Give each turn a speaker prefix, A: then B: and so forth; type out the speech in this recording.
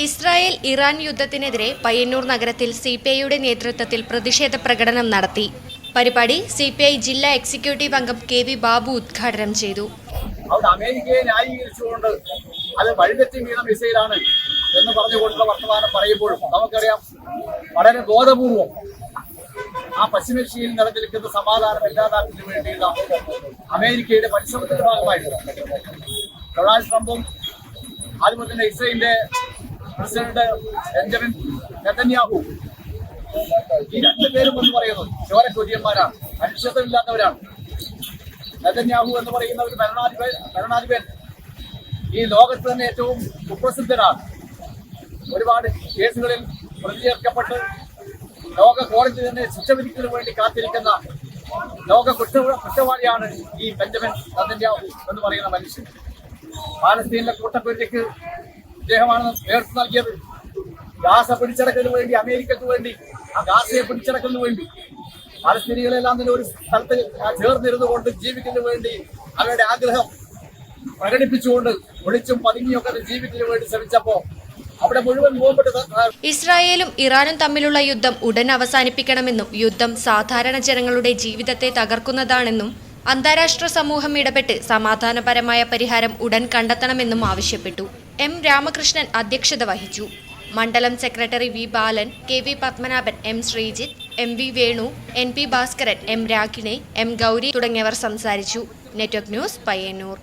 A: Israel Iran യുദ്ധത്തിനെതിരെ Payyanur നഗരത്തിൽ സിപിഐയുടെ നേതൃത്വത്തിൽ പ്രതിഷേധ പ്രകടനം നടത്തി. പരിപാടി സിപിഐ ജില്ലാ എക്സിക്യൂട്ടീവ് അംഗം കെ.വി. ബാബു ഉദ്ഘാടനം ചെയ്തു.
B: അമേരിക്കയെ ന്യായീകരിച്ചുകൊണ്ട് അത് വഴിതെറ്റി വീണ മിസൈലാണ് എന്ന് പറഞ്ഞുകൊണ്ടുള്ള വർത്തമാനം പറയുമ്പോഴും നമുക്കറിയാം, വളരെ ബോധപൂർവം ആ പശ്ചിമേഷ്യയിൽ നിലനിൽക്കുന്ന സമാധാനം ഇല്ലാതാക്കുന്നതിന് വേണ്ടിയുള്ള അമേരിക്കയുടെ പരിശ്രമത്തിന്റെ ഭാഗമായിട്ട് ഡൊണാൾഡ് ട്രംപും അതുപോലെ തന്നെ ഇസ്രായേലിന്റെ പ്രസിഡന്റ് ബെഞ്ചമിൻ നെതന്യാഹു, ഈ രണ്ടുപേരും എന്ന് പറയുന്നത് ചോരക്കൊതിയന്മാരാണ്, മനുഷ്യത്വമില്ലാത്തവരാണ്. നെതന്യാഹു എന്ന് പറയുന്ന ഒരു ഭരണാധിപൻ ഈ ലോകത്ത് തന്നെ ഏറ്റവും കുപ്രസിദ്ധനാണ്. ഒരുപാട് കേസുകളിൽ പ്രതി ചേർക്കപ്പെട്ട് ലോക കോടതി തന്നെ ശിക്ഷ വിധിക്കുന്നതിന് വേണ്ടി കാത്തിരിക്കുന്ന ലോക കുറ്റവാളിയാണ് ഈ ബെഞ്ചമിൻ നെതന്യാഹു എന്ന് പറയുന്ന മനുഷ്യൻ. പാലസ്തീനിലെ കൂട്ടക്കൊലയ്ക്ക് ഇദ്ദേഹമാണ് നേതൃത്വം നൽകിയത്. ഗാസ പിടിച്ചടക്കുന്നതിന് വേണ്ടി, അമേരിക്കക്ക് വേണ്ടി, ആ ഗാസയെ പിടിച്ചടക്കുന്നതിന് വേണ്ടി പാലസ്തീനികളെല്ലാം തന്നെ ഒരു സ്ഥലത്ത് ചേർന്നിരുന്നുകൊണ്ട് ജീവിക്കുന്നതിന് വേണ്ടി അവരുടെ ആഗ്രഹം പ്രകടിപ്പിച്ചുകൊണ്ട് ഒളിച്ചും പതുങ്ങിയൊക്കെ ജീവിക്കുന്നതിന് വേണ്ടി ശ്രമിച്ചപ്പോ അവിടെ മുഴുവൻ
A: ഇസ്രായേലും ഇറാനും തമ്മിലുള്ള യുദ്ധം ഉടൻ അവസാനിപ്പിക്കണമെന്നും യുദ്ധം സാധാരണ ജനങ്ങളുടെ ജീവിതത്തെ തകർക്കുന്നതാണെന്നും അന്താരാഷ്ട്ര സമൂഹം ഇടപെട്ട് സമാധാനപരമായ പരിഹാരം ഉടൻ കണ്ടെത്തണമെന്നും ആവശ്യപ്പെട്ടു. എം രാമകൃഷ്ണൻ അധ്യക്ഷത വഹിച്ചു. മണ്ഡലം secretary V Balan, K V Padmanabhan, M Sreejith, M V Venu, N P Bhaskaran, M Rakhini, M Gauri തുടങ്ങിയവർ സംസാരിച്ചു. Network news, Payyanur.